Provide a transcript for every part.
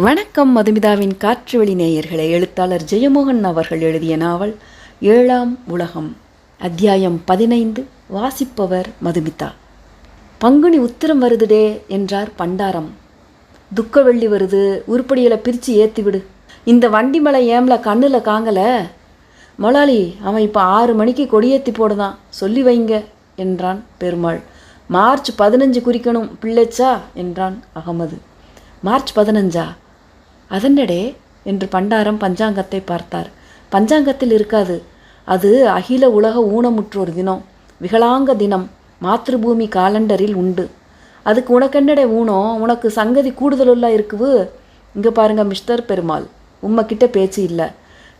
வணக்கம் மதுமிதாவின் காற்றுவெளி நேயர்களே. எழுத்தாளர் ஜெயமோகன் அவர்கள் எழுதிய நாவல் 7ஆம் உலகம், அத்தியாயம் 15. வாசிப்பவர் மதுமிதா. பங்குனி உத்திரம் வருதுடே என்றார் பண்டாரம். துக்க வெள்ளி வருது, உருப்படிகளை பிரித்து ஏற்றிவிடு. இந்த வண்டி மலை ஏம்ல கண்ணில் காங்கலை. மொளாளி, அவன் இப்போ 6 மணிக்கு கொடியேற்றி போடுதான், சொல்லி வைங்க என்றான் பெருமாள். மார்ச் 15 குறிக்கணும் பிள்ளைச்சா என்றான் அகமது. மார்ச் 15ஆ? அதனடே என்று பண்டாரம் பஞ்சாங்கத்தை பார்த்தார். பஞ்சாங்கத்தில் இருக்காது, அது அகில உலக ஊனமுற்றோர் தினம், விகலாங்க தினம், மாத்ருபூமி காலண்டரில் உண்டு. அதுக்கு உனக்கென்னடே ஊனம்? உனக்கு சங்கதி கூடுதலுள்ளா இருக்குவு. இங்கே பாருங்க மிஸ்டர் பெருமாள், உம்மக்கிட்ட பேச்சு இல்லை.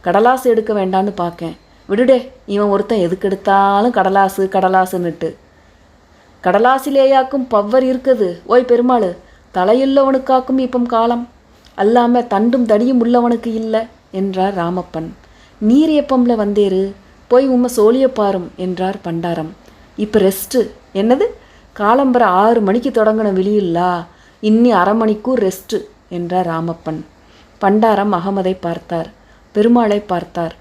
கடலாசு எடுக்க வேண்டான்னு பார்க்கேன். விடுடே, இவன் ஒருத்தன் எதுக்கெடுத்தாலும் கடலாசு கடலாசுன்னுட்டு. கடலாசிலேயாக்கும் பவ்வர் இருக்குது. ஓய் பெருமாள், தலையுள்ளவனுக்காக்கும் இப்போ காலம் அல்லாம தண்டும் தடியும் உள்ளவனுக்கு இல்லை என்றார் ராமப்பன். நீர் எப்பம்ல வந்தேரு, போய் உம்மை சோழிய பாரும் என்றார் பண்டாரம். இப்போ ரெஸ்ட்டு என்னது? காலம்பர 6 மணிக்கு தொடங்கின விழியில்லா, இன்னி 1/2 மணிக்கூர் ரெஸ்ட்டு என்றார் ராமப்பன். பண்டாரம் அகமதை பார்த்தார், பெருமாளை பார்த்தார்.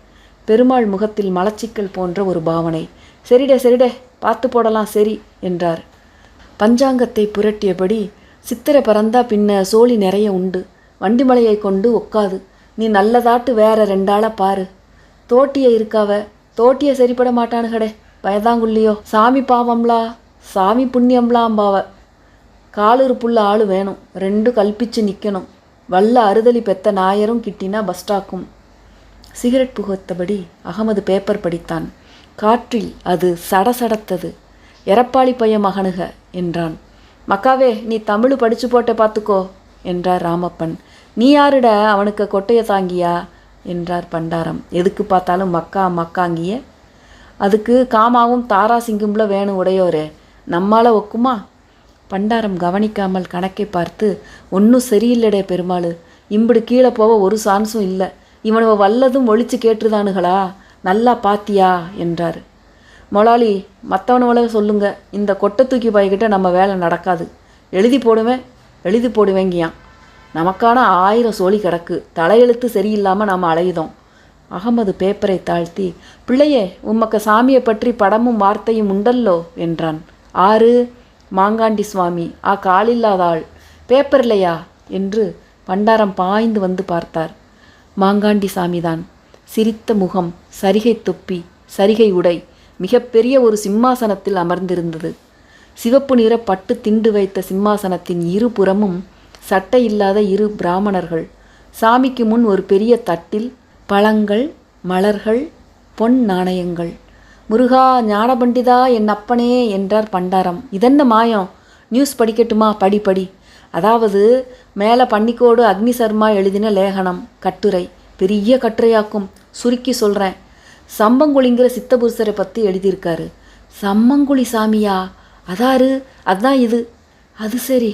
பெருமாள் முகத்தில் மலச்சிக்கல் போன்ற ஒரு பாவனை. சரிடே பார்த்து போடலாம் சரி என்றார். பஞ்சாங்கத்தை புரட்டியபடி, சித்திரை பறந்தா பின்ன சோழி நிறைய உண்டு, வண்டிமலையை கொண்டு ஒக்காது. நீ நல்லதாட்டு வேற 2 ஆளை பாரு. தோட்டியை இருக்காவ, தோட்டியை சரிப்பட மாட்டானுகடே, பயதாங்குள்ளியோ. சாமி பாவம்லா, சாமி புண்ணியம்லாம்பாவ. காலூர் புள்ள ஆளு வேணும், 2 கல்பிச்சு நிற்கணும். வல்ல அறுதலி பெத்த நாயரும் கிட்டினா பஸ்டாக்கும். சிகரெட் புகைத்தபடி அகமது பேப்பர் படித்தான். காற்றில் அது சடசடத்தது. எரப்பாளி பைய மகனுக என்றான். மக்காவே, நீ தமிழ் படிச்சு போட்ட பார்த்துக்கோ என்றார் ராமப்பன். நீ யாருட அவனுக்கு கொட்டையை தாங்கியா என்றார் பண்டாரம். எதுக்கு பார்த்தாலும் மக்கா மக்காங்கிய, அதுக்கு காமாவும் தாரா சிங்கும்ல வேணும் உடையோரே, நம்மால ஒக்குமா? பண்டாரம் கவனிக்காமல் கணக்கை பார்த்து, ஒன்றும் சரியில்லடே பெருமாள், இம்புடு கீழே போக ஒரு சான்ஸும் இல்லை. இவனுவ வல்லதும் ஒழிச்சு கேட்டுதானுகளா, நல்லா பாத்தியா என்றார். மொளாளி, மற்றவனவள சொல்லுங்க, இந்த கொட்டை தூக்கி பாய்கிட்ட நம்ம வேலை நடக்காது. எழுதி போடுவேங்கியான். நமக்கான 1000 சோழி கிடக்கு, தலையெழுத்து சரியில்லாமல் நாம் அலையுதோம். அகமது பேப்பரை தாழ்த்தி, பிள்ளையே, உம்மக்க சாமியை பற்றி படமும் வார்த்தையும் உண்டல்லோ என்றான். 6 மாங்காண்டி சுவாமி, காலில்லாத ஆள். பேப்பர் இல்லையா என்று பண்டாரம் பாய்ந்து வந்து பார்த்தார். மாங்காண்டி சாமிதான். சிரித்த முகம், சரிகை தொப்பி, சரிகை உடை, மிகப்பெரிய ஒரு சிம்மாசனத்தில் அமர்ந்திருந்தது. சிவப்பு நிற பட்டு திண்டு வைத்த சிம்மாசனத்தின் 2 புறமும் சட்டை இல்லாத 2 பிராமணர்கள். சாமிக்கு முன் ஒரு பெரிய தட்டில் பழங்கள், மலர்கள், பொன் நாணயங்கள். முருகா ஞானபண்டிதா என் அப்பனே என்றார் பண்டாரம். இதென்ன மாயம்? நியூஸ் படிக்கட்டுமா? படி. அதாவது மேலே பன்னிக்கோடு அக்னி சர்மா எழுதின லேகனம், கட்டுரை, பெரிய கட்டுரையாக்கும். சுருக்கி சொல்கிறேன். சம்பங்குழிங்கிற சித்தபுருஷரை பற்றி எழுதியிருக்காரு. சம்மங்குழி சாமியா? அதாரு? அதுதான் இது. அது சரி.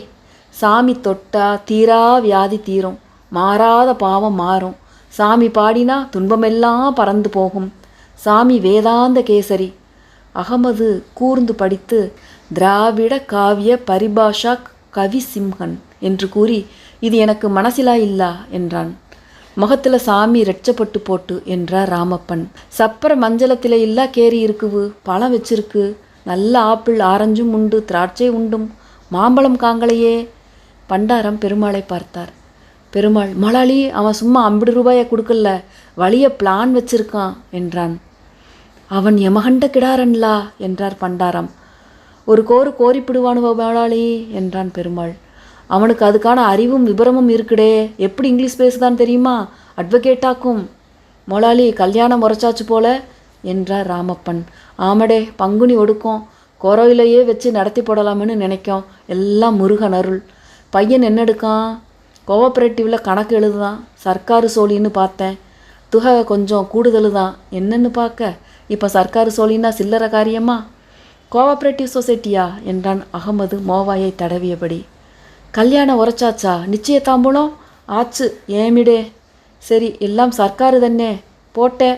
சாமி தொட்டா தீரா வியாதி தீரும், மாறாத பாவம் மாறும். சாமி பாடினா துன்பமெல்லாம் பறந்து போகும். சாமி வேதாந்த கேசரி. அகமது கூர்ந்து படித்து, திராவிட காவிய பரிபாஷா கவி சிம்ஹன் என்று கூறி, இது எனக்கு மனசிலா இல்லா என்றான். முகத்தில் சாமி ரெச்சப்பட்டு போட்டு என்றார் ராமப்பன். சப்பர மஞ்சளத்தில இல்லா கேரி இருக்குவு, பழம் வச்சிருக்கு, நல்ல ஆப்பிள் ஆரஞ்சும் உண்டு, திராட்சை உண்டும், மாம்பழம் காங்களையே. பண்டாரம் பெருமாளை பார்த்தார். பெருமாள், மொளாளி, அவன் சும்மா 50 ரூபாயை கொடுக்கல, வழிய பிளான் வச்சிருக்கான் என்றான். அவன் எமகண்ட கிடாரன்லா என்றார் பண்டாரம். ஒரு கோரிப்பிடுவானுவ மொளாளி என்றான் பெருமாள். அவனுக்கு அதுக்கான அறிவும் விபரமும் இருக்குடே. எப்படி இங்கிலீஷ் பேசுதான் தெரியுமா? அட்வொகேட்டாக்கும். மொளாளி, கல்யாணம் முறைச்சாச்சு போல என்றார் ராமப்பன். ஆமடே, பங்குனி ஒடுக்கும், கோரோயிலையே வச்சு நடத்தி போடலாம்னு நினைக்கும். எல்லாம் முருகன் அருள். பையன் என்ன எடுக்கான்? கோஆப்ரேட்டிவில் கணக்கு எழுதுதான். சர்க்காரு சோழின்னு பார்த்தேன், துகை கொஞ்சம் கூடுதல் தான். என்னன்னு பார்க்க, இப்போ சர்க்காரு சோழின்னா சில்லற காரியமா? கோஆப்ரேட்டிவ் சொசைட்டியா என்றான் அகமது மோவாயை தடவியபடி. கல்யாணம் உரைச்சாச்சா? நிச்சயத்தாம்பூலம் ஆச்சு. ஏமிடே. சரி, எல்லாம் சர்க்காரு தன்னே, போட்டே.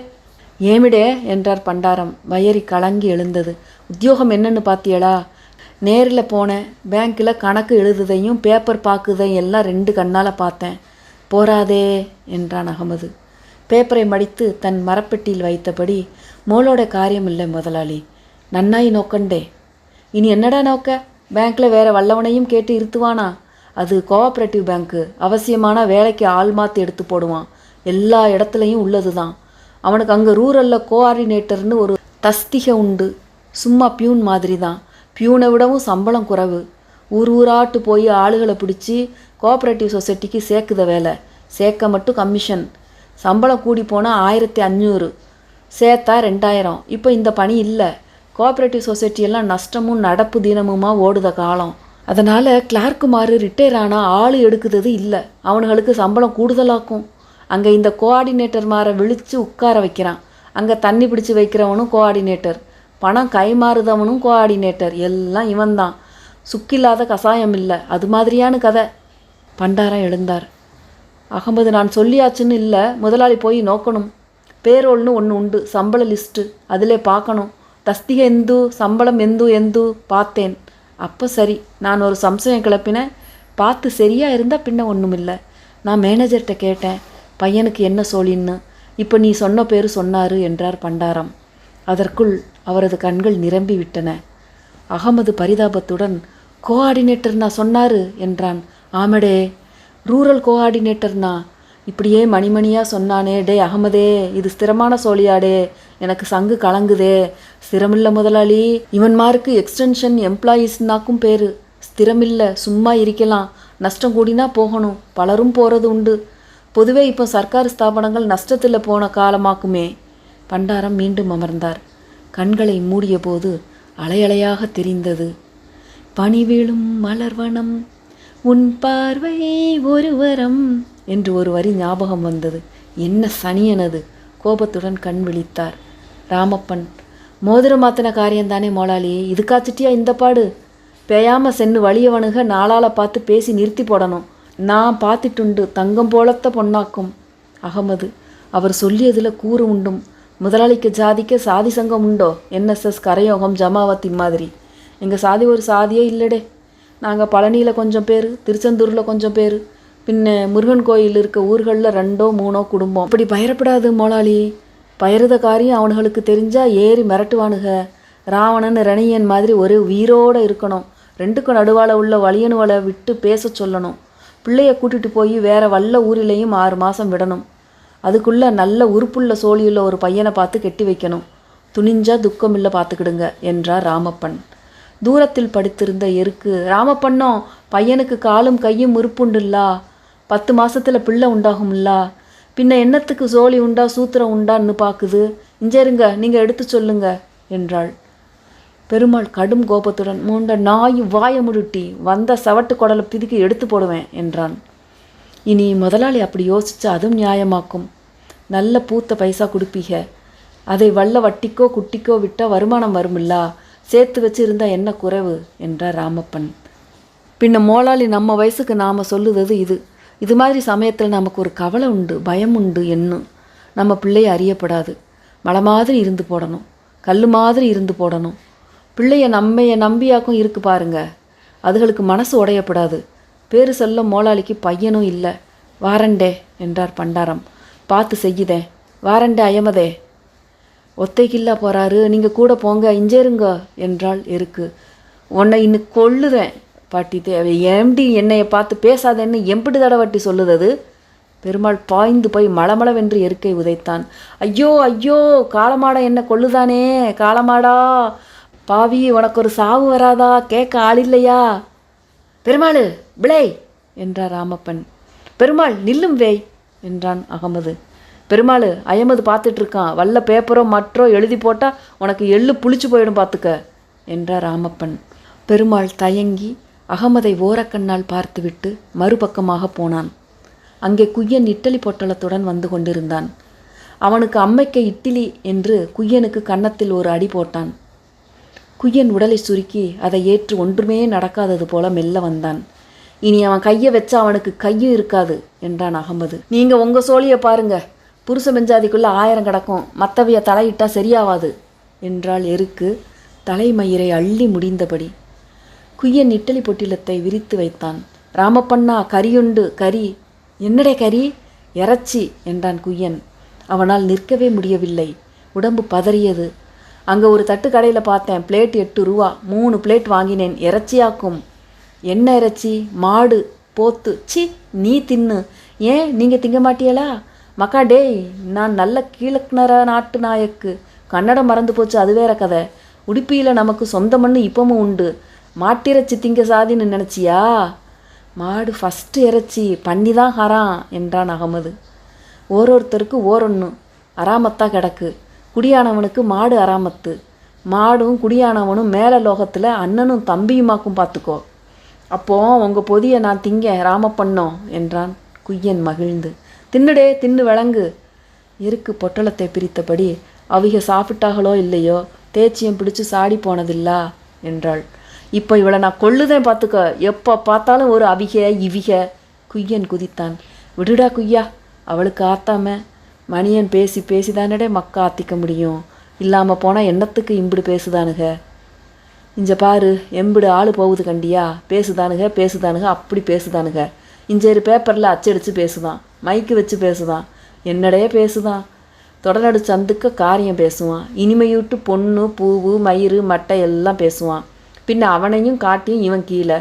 ஏமிடே என்றார் பண்டாரம். வயரி கலங்கி எழுந்தது. உத்தியோகம் என்னன்னு பார்த்தியளா? நேரில் போனேன். பேங்க்கில் கணக்கு எழுதுதையும் பேப்பர் பார்க்குதையும் எல்லாம் 2 கண்ணால் பார்த்தேன். போராதே என்றான் அகமது. பேப்பரை மடித்து தன் மரப்பெட்டியில் வைத்தபடி, மோளோட காரியம் இல்லை முதலாளி, நன்னாய் நோக்கண்டே. இனி என்னடா நோக்க? பேங்க்கில் வேற வல்லவனையும் கேட்டு இருத்துவானா? அது கோஆப்ரேட்டிவ் பேங்க்கு, அவசியமான வேலைக்கு ஆள் மாற்றி எடுத்து போடுவான். எல்லா இடத்துலையும் உள்ளது தான். அவனுக்கு அங்கே ரூரலில் கோஆர்டினேட்டர்னு ஒரு தஸ்திகை உண்டு. சும்மா பியூன் மாதிரி தான். பியூனை விடவும் சம்பளம் குறைவு. ஊராட்டு போய் ஆளுகளை பிடிச்சி கோஆப்ரேட்டிவ் சொசைட்டிக்கு சேர்க்குத வேலை. சேர்க்க மட்டும் கமிஷன். சம்பளம் கூடி போனால் 1500, சேர்த்தா 2000. இப்போ இந்த பணி இல்லை. கோஆப்ரேட்டிவ் சொசைட்டியெல்லாம் நஷ்டமும் நடப்பு தினமுமா ஓடுத காலம். அதனால் கிளார்க்குமாறு ரிட்டையர் ஆனால் ஆள் எடுக்குறது இல்லை. அவனுங்களுக்கு சம்பளம் கூடுதலாக்கும். அங்கே இந்த கோஆர்டினேட்டர் மாரை விழித்து உட்கார வைக்கிறான். அங்கே தண்ணி பிடிச்சி வைக்கிறவனும் கோஆர்டினேட்டர், பணம் கைமாறுதவனும் கோஆர்டினேட்டர். எல்லாம் இவன்தான். சுக்கில்லாத கசாயம் இல்லை. அது மாதிரியான கதை. பண்டாரம் எழுந்தார். அகமது, நான் சொல்லியாச்சுன்னு இல்லை, முதலாளி போய் நோக்கணும். பேரோல்னு ஒன்று உண்டு, சம்பள லிஸ்ட்டு. அதிலே பார்க்கணும். தஸ்திகை எந்து, சம்பளம் எந்து பார்த்தேன். அப்போ சரி. நான் ஒரு சம்சயம் கிளப்பினேன். பார்த்து சரியாக இருந்தால் பின்ன ஒன்றும் இல்லை. நான் மேனேஜர்கிட்ட கேட்டேன், பையனுக்கு என்ன சோழின்னு. இப்போ நீ சொன்ன பேர் சொன்னார் என்றார் பண்டாரம். அதற்குள் அவரது கண்கள் நிரம்பி விட்டன. அகமது பரிதாபத்துடன், கோஆர்டினேட்டர்னா சொன்னார் என்றான். ஆமடே, ரூரல் கோஆர்டினேட்டர்னா. இப்படியே மணிமணியாக சொன்னானே. டே அகமதே, இது ஸ்திரமான சோழியாடே. எனக்கு சங்கு கலங்குதே. ஸ்திரமில்லை முதலாளி. இவன்மாருக்கு எக்ஸ்டென்ஷன் எம்ப்ளாயீஸ்னாக்கும் பேர். ஸ்திரமில்லை, சும்மா இருக்கலாம். நஷ்டம் கூடினா போகணும். பலரும் போகிறது உண்டு. பொதுவே இப்போ சர்க்கார் ஸ்தாபனங்கள் நஷ்டத்தில் போன காலமாக்குமே. பண்டாரம் மீண்டும் அமர்ந்தார். கண்களை மூடிய போது அலையலையாக தெரிந்தது. பனிவிழும் மலர்வனம், உன் பார்வை ஒரு வரம் என்று ஒரு வரி ஞாபகம் வந்தது. என்ன சனியனது! கோபத்துடன் கண் விழித்தார். ராமப்பன், மோதிரம் மாத்தின காரியந்தானே மோளாளி, இதுக்காச்சிட்டியா இந்த பாடு? பேயாம சென்னு வழியவனுக நாளால் பார்த்து பேசி நிறுத்தி போடணும். நான் பார்த்துட்டுண்டு, தங்கம் போலத்த பொன்னாக்கும். அகமது, அவர் சொல்லியதில் கூறு உண்டும். முதலாளிக்கு ஜாதிக்க சாதி சங்கம் உண்டோ? NSS, கரையோகம், ஜமாவத்தி மாதிரி. எங்கள் சாதி ஒரு சாதியே இல்லடே. நாங்கள் பழனியில் கொஞ்சம் பேர், திருச்செந்தூரில் கொஞ்சம் பேர், பின்ன முருகன் கோயில் இருக்க ஊர்களில் 2 3 குடும்பம். அப்படி பயப்படாது மோளாளி. பயிரத காரியம் அவனுங்களுக்கு தெரிஞ்சால் ஏறி மிரட்டுவானுக. ராவணன் ரணியன் மாதிரி ஒரு உயிரோடு இருக்கணும். 2க்கும் நடுவால் உள்ள வலியனுவலை விட்டு பேச சொல்லணும். பிள்ளைய கூட்டிகிட்டு போய் வேற வல்ல ஊரிலையும் 6 மாதம் விடணும். அதுக்குள்ளே நல்ல உறுப்புள்ள சோழியுள்ள ஒரு பையனை பார்த்து கெட்டி வைக்கணும். துணிஞ்சா துக்கமில்லை பார்த்துக்கிடுங்க என்றார் ராமப்பன். தூரத்தில் படுத்திருந்த எருக்கு, ராமப்பண்ணோ, பையனுக்கு காலும் கையும் உறுப்புண்டுல்லா, 10 மாசத்துல பிள்ளை உண்டாகும்லா, பின்ன என்னத்துக்கு சோழி உண்டா சூத்திரம் உண்டான்னு பார்க்குது. இஞ்சருங்க, நீங்கள் எடுத்து சொல்லுங்க என்றாள். பெருமாள் கடும் கோபத்துடன், மூண்ட நாய் வாய முடுட்டி, வந்த சவட்டு குடலை பிதுக்கி எடுத்து போடுவேன் என்றான். இனி முதலாளி அப்படி யோசிச்சா அதுவும் நியாயமாக்கும். நல்ல பூத்த பைசா கொடுப்பீக. அதை வல்ல வட்டிக்கோ குட்டிக்கோ விட்டால் வருமானம் வருமில்லா, சேர்த்து வச்சு இருந்தால் என்ன குறைவு என்றார் ராமப்பன். பின்ன மோளாளி, நம்ம வயசுக்கு நாம் சொல்லுறது இது மாதிரி சமயத்தில் நமக்கு ஒரு கவலை உண்டு, பயம் உண்டு. என்ன நம்ம பிள்ளைய அறியப்படாது. மலை மாதிரி இருந்து போடணும், கல் மாதிரி இருந்து போடணும். பிள்ளைய நம்மைய நம்பியாக்கும் இருக்கு பாருங்க. அதுகளுக்கு மனசு உடையப்படாது. பேரு சொல்ல மோளாளிக்கு பையனும் இல்லை. வாரண்டே என்றார் பண்டாரம். பார்த்து செய்யுதே. வாரண்டே அயமதே. ஒத்தைக்கில்லா போகிறாரு, நீங்கள் கூட போங்க, இஞ்சேருங்க என்றாள் எருக்கு. உன்னை இன்னும் கொள்ளுதேன் பாட்டி. தேவை எம்டி என்னையை பார்த்து பேசாதேன்னு எம்பிட்டு தடவட்டி சொல்லுதது. பெருமாள் பாய்ந்து போய் மளமளவென்று எருக்கை உதைத்தான். ஐயோ ஐயோ, காளமாடா என்ன கொள்ளுதானே, காளமாடா பாவி, உனக்கு ஒரு சாவு வராதா? கேட்க ஆள் இல்லையா? பெருமாள் பிளே என்றார் ராமப்பன். பெருமாள் நில்லும் வேய் என்றான் அகமது. பெருமாள், அயமது பார்த்துட்ருக்கான். வல்ல பேப்பரோ மற்றோ எழுதி போட்டால் உனக்கு எள்ளு புளிச்சு போயிடும் பார்த்துக்க என்றார் ராமப்பன். பெருமாள் தயங்கி அகமதை ஓரக்கண்ணால் பார்த்துவிட்டு மறுபக்கமாக போனான். அங்கே குய்யன் இட்டலி பொட்டலத்துடன் வந்து கொண்டிருந்தான். அவனுக்கு அம்மைக்க இட்டிலி என்று குய்யனுக்கு கன்னத்தில் ஒரு அடி போட்டான். குய்யன் உடலை சுருக்கி அதை ஏற்று ஒன்றுமே நடக்காதது போல மெல்ல வந்தான். இனி அவன் கையை வச்சா அவனுக்கு கையும் இருக்காது என்றான் அகமது. நீங்கள் உங்கள் சோழியை பாருங்க, புருஷ மெஞ்சாதிக்குள்ளே 1000 கிடக்கும், மற்றவைய தலையிட்டா சரியாவாது என்றாள் எருக்கு தலைமயிரை அள்ளி முடிந்தபடி. குய்யன் இட்டலி பொட்டிலத்தை விரித்து வைத்தான். ராமப்பண்ணா, கரியுண்டு கரி என்னடே கறி? இறைச்சி என்றான் குய்யன். அவனால் நிற்கவே முடியவில்லை. உடம்பு பதறியது. அங்கே ஒரு தட்டு கடையில் பார்த்தேன். பிளேட் 8 ரூபா. 3 பிளேட் வாங்கினேன். இறைச்சியாக்கும். என்ன இறைச்சி? மாடு, போத்து. சி, நீ தின்னு. ஏன் நீங்கள் திங்க மாட்டியலா? மக்கா டேய், நான் நல்ல கீழக்கிணற நாட்டு நாயக்கு. கன்னடம் மறந்து போச்சு, அது வேற கதை. உடுப்பியில் நமக்கு சொந்த மண்ணு இப்பவும் உண்டு. மாட்டிறைச்சி திங்க சாதின்னு நினச்சியா? மாடு ஃபஸ்ட்டு இறைச்சி, பண்ணி தான் ஹராம் என்றான் அகமது. ஓரொருத்தருக்கு ஓரொன்று அராமத்தாக கிடக்கு. குடியானவனுக்கு மாடு அராமத்து. மாடும் குடியானவனும் மேலே லோகத்தில் அண்ணனும் தம்பியுமாக்கும் பார்த்துக்கோ. அப்போ உங்கள் பொதியை நான் திங்க ராமப்பண்ணோம் என்றான் குய்யன் மகிழ்ந்து. தின்னுடே, தின்னு விளங்கு. எருக்கு பொட்டலத்தை பிரித்தபடி, அவிக சாப்பிட்டாங்களோ இல்லையோ, தேச்சியம் பிடிச்சு சாடி போனதில்லா என்றாள். இப்போ இவளை நான் கொள்ளுதேன் பார்த்துக்க. எப்போ பார்த்தாலும் ஒரு அவிக இவிக. குய்யன் குதித்தான். விடுடா குய்யா, அவளுக்கு ஆத்தாம. மணியன் பேசி பேசிதானடே மக்கா ஆத்திக்க முடியும். இல்லாமல் போனால் எண்ணத்துக்கு இம்பிடு பேசுதானுக. இஞ்ச பாரு, எம்பிடு ஆள் போகுது கண்டியா. பேசுதானுக அப்படி பேசுதானுக. இஞ்சேரு பேப்பரில் அச்சடித்து பேசுதான், மைக்கு வச்சு பேசுதான், என்னடையே பேசுதான். தொடநடு சந்துக்க காரியம் பேசுவான். இனிமையூட்டு பொண்ணு பூவு மயிறு மட்டை எல்லாம் பேசுவான். பின்ன அவனையும் காட்டியும் இவன் கீழே,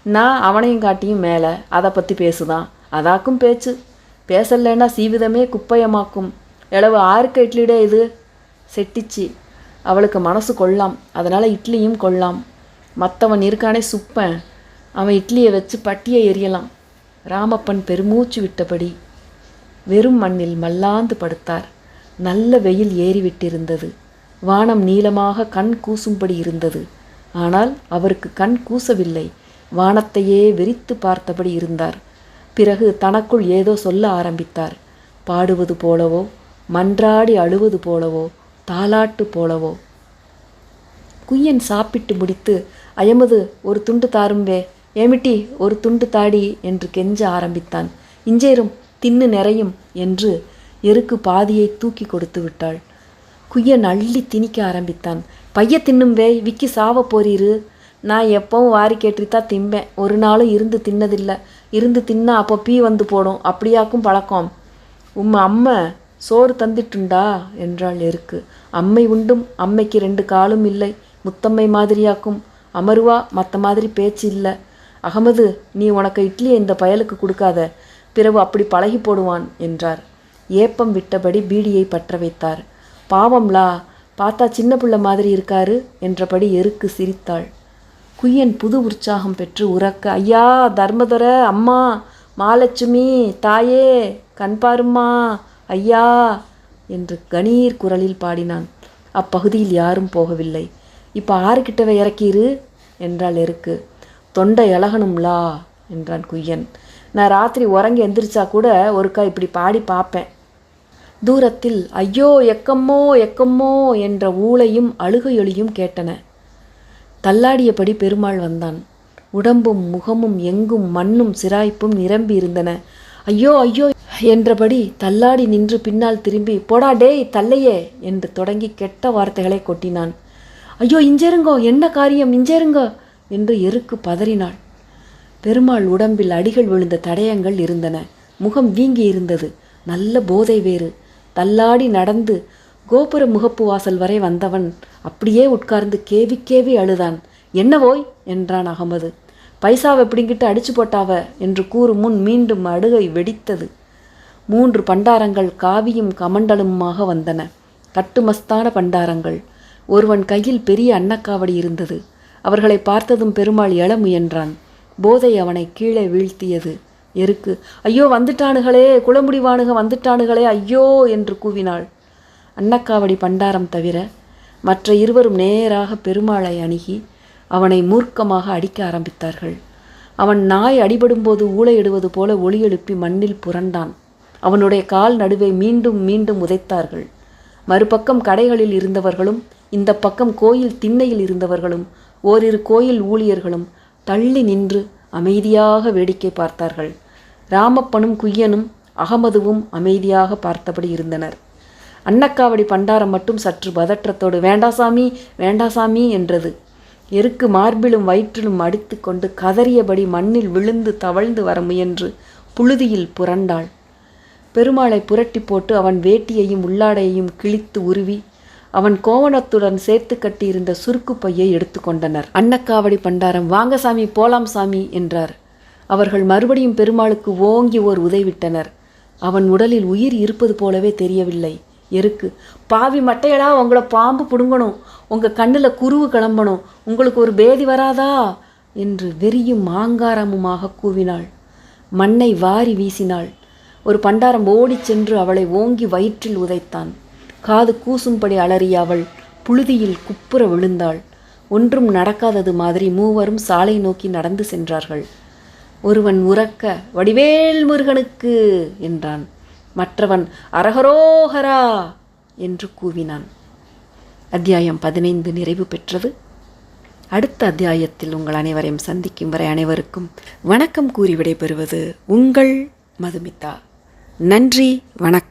நான் அவனையும் காட்டியும் மேலே. அதை பற்றி பேசுதான். அதாக்கும் பேச்சு. பேசலைன்னா சீவிதமே குப்பையமாக்கும். எளவு 6 இட்லிடே இது செட்டிச்சு. அவளுக்கு மனசு கொள்ளாம். அதனால் இட்லியும் கொள்ளாம். மற்றவன் இருக்கானே சுப்பன், அவன் இட்லியை வச்சு பட்டியை எரியலாம். ராமப்பன் பெருமூச்சு விட்டபடி வெறும் மண்ணில் மல்லாந்து படுத்தார். நல்ல வெயில் ஏறிவிட்டிருந்தது. வானம் நீளமாக கண் கூசும்படி இருந்தது. ஆனால் அவருக்கு கண் கூசவில்லை. வானத்தையே வெறித்து பார்த்தபடி இருந்தார். பிறகு தனக்குள் ஏதோ சொல்ல ஆரம்பித்தார். பாடுவது போலவோ, மன்றாடி அழுவது போலவோ, தாலாட்டு போலவோ. குய்யன் சாப்பிட்டு முடித்து, அயமது ஒரு துண்டு தாரும்பே, ஏமிட்டி ஒரு துண்டு தாடி என்று கெஞ்ச ஆரம்பித்தான். இஞ்சேரும் தின்னு நிறையும் என்று எருக்கு பாதியை தூக்கி கொடுத்து விட்டாள். குய்யன் அள்ளி திணிக்க ஆரம்பித்தான். பைய தின்னும்பே, விக்கி சாவ போறீரு. நான் எப்பவும் வாரி கேட்டுத்தான் திம்பேன். ஒரு நாளும் இருந்து தின்னதில்லை. இருந்து தின்னா அப்போ பீ வந்து போடும். அப்படியாக்கும் பழக்கம். அம்மை சோறு தந்திட்டுண்டா என்றாள் எருக்கு. அம்மை உண்டும். அம்மைக்கு 2 காலும் இல்லை. முத்தம்மை மாதிரியாக்கும். அமருவா, மற்ற மாதிரி பேச்சு இல்லை. அகமது, நீ உனக்கு இட்லியை இந்த பயலுக்கு கொடுக்காத, பிறகு அப்படி பழகி போடுவான் என்றார். ஏப்பம் விட்டபடி பீடியை பற்ற வைத்தார். பாவம்லா, பார்த்தா சின்ன பிள்ளை மாதிரி இருக்காரு என்றபடி எருக்கு சிரித்தாள். குய்யன் புது உற்சாகம் பெற்று உறக்க, ஐயா தர்மதுர, அம்மா மாலட்சுமி தாயே, கண்பாரும்மா ஐயா என்று கணீர் குரலில் பாடினான். அப்பகுதியில் யாரும் போகவில்லை. இப்போ 6 கிட்டவே இறக்கிரு என்றாள் எருக்கு. தொண்டை இலகணும்லா என்றான் குய்யன். நான் ராத்திரி உறங்கி எந்திரிச்சா கூட ஒருக்கா இப்படி பாடி பார்ப்பேன். தூரத்தில் ஐயோ எக்கம்மோ எக்கம்மோ என்ற ஊளையும் அழுகையொலியும் கேட்டன. தள்ளாடியபடி பெருமாள் வந்தான். உடம்பும் முகமும் எங்கும் மண்ணும் சிராய்ப்பும் நிரம்பி இருந்தன. ஐயோ ஐயோ என்றபடி தள்ளாடி நின்று பின்னால் திரும்பி, போடா டேய் தள்ளையே என்று தொடங்கி கெட்ட வார்த்தைகளை கொட்டினான். ஐயோ இஞ்சேருங்கோ, என்ன காரியம், இஞ்சேருங்கோ என்று எருக்கு பதறினாள். பெருமாள் உடம்பில் அடிகள் விழுந்த தடயங்கள் இருந்தன. முகம் வீங்கி இருந்தது. நல்ல போதை வேறு. தள்ளாடி நடந்து கோபுர முகப்பு வாசல் வரை வந்தவன் அப்படியே உட்கார்ந்து கேவி கேவி அழுதான். என்னவோய் என்றான் அகமது. பைசாவை பிடிங்கிட்டு அடிச்சு போட்டாவ என்று கூறும் முன் மீண்டும் அழுகை வெடித்தது. 3 பண்டாரங்கள் காவியும் கமண்டலுமாக வந்தன. கட்டுமஸ்தான பண்டாரங்கள். ஒருவன் கையில் பெரிய அன்னக்காவடி இருந்தது. அவர்களை பார்த்ததும் பெருமாள் எழ முயன்றான். போதை அவனை கீழே வீழ்த்தியது. எருக்கு, ஐயோ வந்துட்டானுகளே, குளமுடிவானுக வந்துட்டானுகளே, ஐயோ என்று கூவினாள். அன்னக்காவடி பண்டாரம் தவிர மற்ற இருவரும் நேராக பெருமாளை அணுகி அவனை மூர்க்கமாக அடிக்க ஆரம்பித்தார்கள். அவன் நாய் அடிபடும்போது ஊளையிடுவது போல ஒலி எழுப்பி மண்ணில் புரண்டான். அவனுடைய கால் நடுவே மீண்டும் மீண்டும் உதைத்தார்கள். மறுபக்கம் கடைகளில் இருந்தவர்களும் இந்த பக்கம் கோயில் திண்ணையில் இருந்தவர்களும் ஓரிரு கோயில் ஊழியர்களும் தள்ளி நின்று அமைதியாக வேடிக்கை பார்த்தார்கள். ராமப்பனும் குய்யனும் அகமதுவும் அமைதியாக பார்த்தபடி இருந்தனர். அன்னக்காவடி பண்டாரம் மட்டும் சற்று பதற்றத்தோடு வேண்டாசாமி வேண்டாசாமி என்றது. எருக்கு மார்பிலும் வயிற்றிலும் அடித்து கொண்டு கதறியபடி மண்ணில் விழுந்து தவழ்ந்து வர முயன்று புழுதியில் புரண்டாள். பெருமாளை புரட்டி போட்டு அவன் வேட்டியையும் உள்ளாடையையும் கிழித்து உருவி அவன் கோவணத்துடன் சேர்த்து கட்டியிருந்த சுருக்கு பையை எடுத்து கொண்டனர். அன்னக்காவடி பண்டாரம், வாங்க சாமி போலாம் சாமி என்றார். அவர்கள் மறுபடியும் பெருமாளுக்கு ஓங்கி ஓர் உதைவிட்டனர். அவன் உடலில் உயிர் இருப்பது போலவே தெரியவில்லை. எருக்கு, பாவி மட்டையடா, உங்களை பாம்பு பிடுங்கணும், உங்கள் கண்ணில் குருவு கிளம்பணும், உங்களுக்கு ஒரு பேதி வராதா என்று வெறியும் ஆங்காரமுமாக கூவினாள். மண்ணை வாரி வீசினாள். ஒரு பண்டாரம் ஓடிச் சென்று அவளை ஓங்கி வயிற்றில் உதைத்தான். காது கூசும்படி அலறிய அவள் புழுதியில் குப்புற விழுந்தாள். ஒன்றும் நடக்காதது மாதிரி மூவரும் சாலை நோக்கி நடந்து சென்றார்கள். ஒருவன் உரக்க வடிவேல் முருகனுக்கு என்றான். மற்றவன் அரஹரோஹரா என்று கூவினான். அத்தியாயம் 15 நிறைவு பெற்றது. அடுத்த அத்தியாயத்தில் உங்கள் அனைவரையும் சந்திக்கும் வரை அனைவருக்கும் வணக்கம் கூறி விடைபெறுவது உங்கள் மதுமிதா. நன்றி, வணக்கம்.